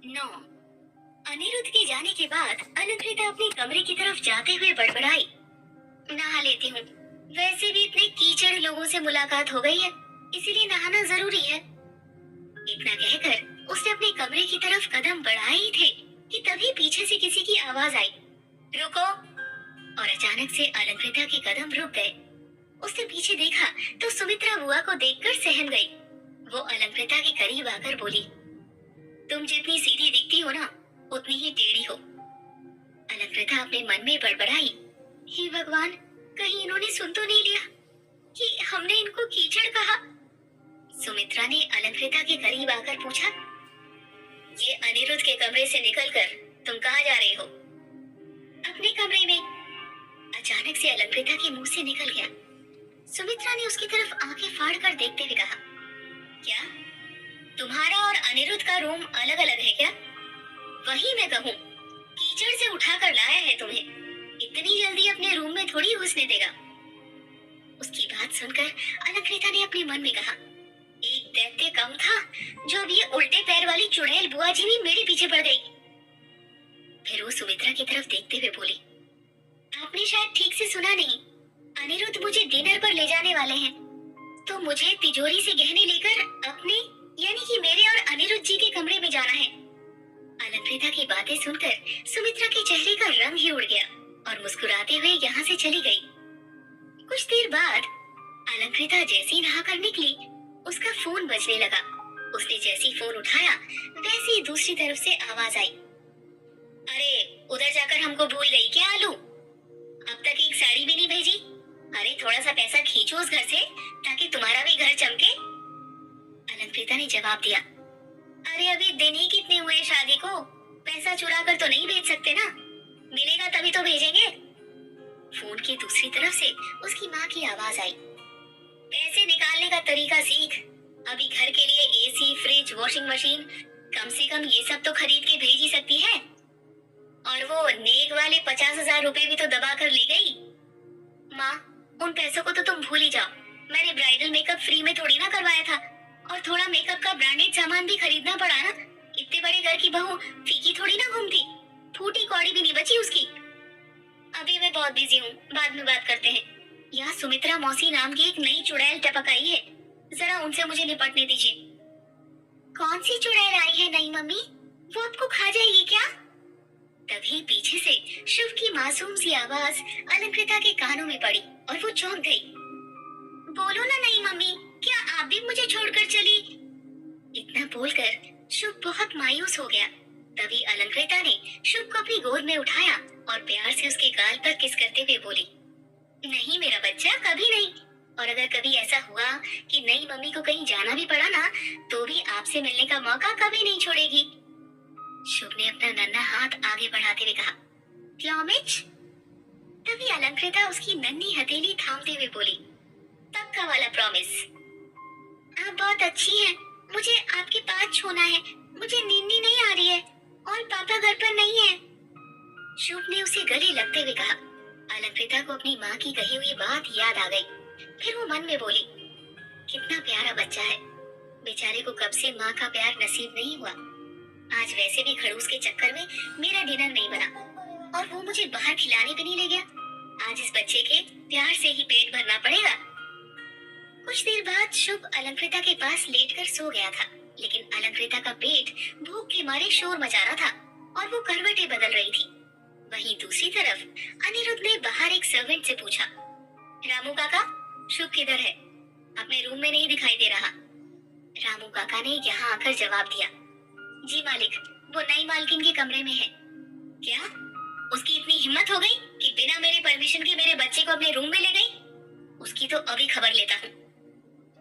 9। अनिरुद्ध के जाने के बाद अलंकृता अपने कमरे की तरफ जाते हुए बड़बड़ाई, नहा लेती हूँ। वैसे भी इतने कीचड़ लोगों से मुलाकात हो गई है, इसीलिए नहाना जरूरी है। इतना कहकर उसने अपने कमरे की तरफ कदम बढ़ाए ही थे कि तभी पीछे से किसी की आवाज आई, रुको। और अचानक से अलंकृता के कदम रुक गए। उसने पीछे देखा तो सुमित्रा बुआ को देखकर सहम गई। वो अलंकृता के करीब आकर बोली, तुम जितनी सीधी दिखती हो ना, उतनी ही टेढ़ी हो। अलंकृता अपने मन में बड़बड़ाई, हे भगवान, कहीं इन्होंने सुन तो नहीं लिया कि हमने इनको कीचड़ कहा। सुमित्रा ने अलंकृता के करीब आकर पूछा, ये अनिरुद्ध के कमरे से निकलकर तुम कहाँ जा रही हो? अपने कमरे में। अचानक से अलंकृता के मुंह से निकल गया। सुमित्रा ने उसकी तरफ आंखें फाड़कर देखते हुए कहा, क्या तुम्हारा और अनिरुद्ध का रूम अलग अलग है क्या? वही मैं कहूँ, कीचड़ से उठाकर लाया है तुम्हें, इतनी जल्दी अपने रूम में थोड़ी घुसने देगा। उसकी बात सुनकर अलंकृता ने अपने मन में कहा, एक दैत्य कम था जो अब ये उल्टे पैर वाली चुड़ैल बुआ जी भी मेरे पीछे पड़ गई। फिर वो सुमित्रा की तरफ देखते हुए बोली, आपने शायद ठीक से सुना नहीं, अनिरुद्ध मुझे डिनर पर ले जाने वाले हैं, तो मुझे तिजोरी से गहने लेकर अपने यानी कि मेरे और अनिरुद्ध जी के कमरे में जाना है। अलंकृता की बातें सुनकर सुमित्रा के चेहरे का रंग ही उड़ गया और मुस्कुराते हुए यहाँ से चली गई। कुछ देर बाद अलंकृता जैसी नहाकर निकली, उसका फोन बजने लगा। उसने जैसी फोन उठाया वैसे ही दूसरी तरफ से आवाज आई, अरे उधर जाकर हमको भूल गई क्या आलू? अब तक एक साड़ी भी नहीं भेजी। अरे थोड़ा सा पैसा खींचो उस घर से ताकि तुम्हारा भी घर चमके। अलंकृता ने जवाब दिया, अरे अभी दिन ही कितने हुए शादी को, पैसा चुरा कर तो नहीं भेज सकते ना, मिलेगा तभी तो भेजेंगे। फोन की दूसरी तरफ से उसकी माँ की आवाज आई, पैसे निकालने का तरीका सीख, अभी घर के लिए एसी, फ्रिज, वॉशिंग मशीन, कम से कम ये सब तो खरीद के भेज ही सकती है। और वो नेक वाले 50,000 रुपए भी तो दबा कर ले गई। माँ, उन पैसों को तो तुम भूल ही जाओ, मैंने ब्राइडल मेकअप फ्री में थोड़ी ना करवाया था, और थोड़ा मेकअप का ब्रांडेड सामान भी खरीदना पड़ा ना। इतने बड़े घर की बहू फीकी थोड़ी ना घूमती, फूटी कौड़ी भी नहीं बची उसकी। अभी मैं बहुत बिजी हूँ, बाद में बात करते हैं। यहाँ सुमित्रा मौसी नाम की एक नई चुड़ैल टपक आई है, जरा उनसे मुझे निपटने दीजिए। कौन सी चुड़ैल आई है नई मम्मी? वो आपको खा जाएगी क्या? तभी पीछे से शिव की मासूम सी आवाज अलंकृता के कानों में पड़ी और वो चौंक गई। बोलो ना नई मम्मी, क्या आप भी मुझे छोड़कर चली? इतना बोलकर शुभ बहुत मायूस हो गया। तभी अलंकृता ने शुभ को अपनी गोद में उठाया और प्यार से उसके गाल पर किस करते हुए बोली, नहीं मेरा बच्चा, कभी नहीं। और अगर कभी ऐसा हुआ कि नई मम्मी को कहीं जाना भी पड़ा ना, तो भी आपसे मिलने का मौका कभी नहीं छोड़ेगी। शुभ ने अपना नन्हा हाथ आगे बढ़ाते हुए कहा, प्रॉमिस? तभी अलंकृता उसकी नन्ही हथेली थामते हुए बोली, पक्का वाला प्रॉमिस। आप बहुत अच्छी हैं, मुझे आपके पास छूना है, मुझे नींद नहीं आ रही है और पापा घर पर नहीं है। शुभ ने उसे गले लगते हुए कहा। अलंकृता को अपनी माँ की कही हुई बात याद आ गई। फिर वो मन में बोली, कितना प्यारा बच्चा है, बेचारे को कब से माँ का प्यार नसीब नहीं हुआ। आज वैसे भी खड़ूस के चक्कर में मेरा डिनर नहीं बना और वो मुझे बाहर खिलाने भी नहीं ले गया। आज इस बच्चे के प्यार से ही पेट भरना पड़ेगा। कुछ देर बाद शुभ अलंकृता के पास लेटकर सो गया था, लेकिन अलंकृता का पेट भूख के मारे शोर मचा रहा था और वो करवटें बदल रही थी। वहीं दूसरी तरफ अनिरुद्ध ने बाहर एक सर्वेंट से पूछा, रामू काका, शुभ किधर है? अपने रूम में नहीं दिखाई दे रहा। रामू काका ने यहाँ आकर जवाब दिया, जी मालिक, वो नई मालकिन के कमरे में है। क्या? उसकी इतनी हिम्मत हो गई कि बिना मेरे परमिशन के मेरे बच्चे को अपने रूम में ले गई? उसकी तो अभी खबर लेता हूँ।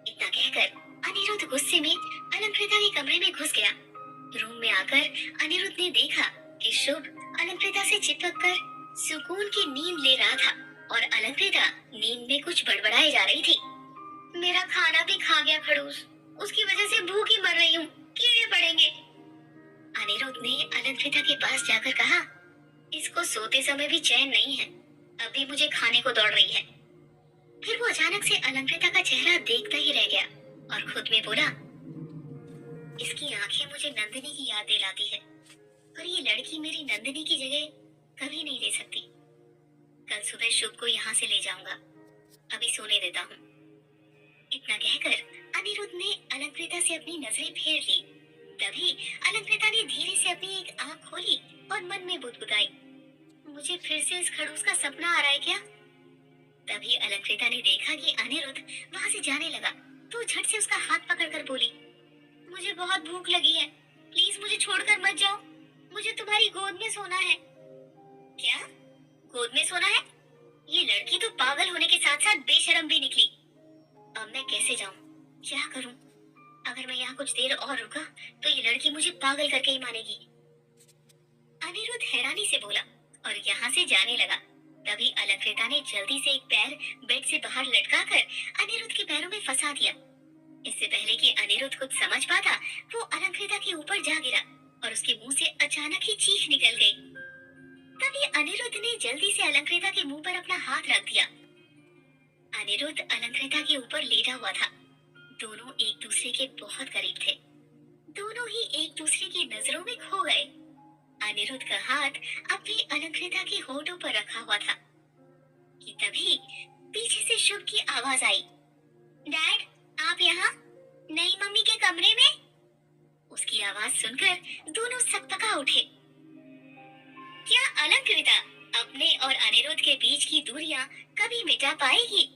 इतना कहकर अनिरुद्ध गुस्से में अलंकृता के कमरे में घुस गया। रूम में आकर अनिरुद्ध ने देखा कि शुभ अलंकृता से चिपक कर सुकून की नींद ले रहा था और अलंकृता नींद में कुछ बड़बड़ाए जा रही थी। मेरा खाना भी खा गया खड़ूस, उसकी वजह से भूखी मर रही हूँ, कीड़े पड़ेंगे। अनिरुद्ध ने अलंकृता के पास जाकर कहा, इसको सोते समय भी चैन नहीं है, अभी मुझे खाने को दौड़ रही है। फिर वो अचानक से अलंकृता का चेहरा देखता ही रह गया और खुद में बोला, इसकी आंखें मुझे नंदिनी की याद दिलाती है। लड़की मेरी नंदिनी की जगह कभी नहीं ले सकती। कल सुबह शुभ को यहाँ से ले जाऊंगा। अभी सोने देता हूँ। इतना कहकर अनिरुद्ध ने अलंकृता से अपनी नजरें फेर ली। तभी अलंकृता ने धीरे से अपनी एक आंख खोली और मन में बुदबुदाई, मुझे फिर से इस खड़ूस का सपना आ रहा है क्या? तभी अलंकृता ने देखा कि अनिरुद्ध वहां से जाने लगा, तो झट से उसका हाथ पकड़कर बोली, मुझे बहुत भूख लगी है, प्लीज मुझे छोड़कर मत जाओ, मुझे तुम्हारी गोद में सोना है। क्या? गोद में सोना है? ये लड़की तो पागल होने के साथ साथ बेशर्म भी निकली। अब मैं कैसे जाऊं? क्या करूं? अगर मैं यहाँ कुछ देर और रुका तो ये लड़की मुझे पागल करके ही मानेगी। अनिरुद्ध हैरानी से बोला और यहाँ से जाने लगा। तभी अलंकृता ने जल्दी से एक पैर बेड से बाहर लटकाकर अनिरुद्ध के पैरों में फंसा दिया। इससे पहले कि अनिरुद्ध कुछ समझ पाता, वो अलंकृता के ऊपर जा गिरा और उसके मुंह से अचानक ही चीख निकल गई। तभी अनिरुद्ध ने जल्दी से अलंकृता के मुंह पर अपना हाथ रख दिया। अनिरुद्ध अलंकृता के ऊपर लेटा हुआ था। दोनों एक दूसरे के बहुत करीब थे। दोनों ही एक दूसरे की नजरों में खो गए। अनिरुद्ध का हाथ अब भी अलंकृता के होठों पर रखा हुआ था कि तभी पीछे से शुभ की आवाज आई, डैड, आप यहाँ? नई मम्मी के कमरे में? उसकी आवाज सुनकर दोनों सकपका उठे। क्या अलंकृता अपने और अनिरुद्ध के बीच की दूरियां कभी मिटा पाएगी?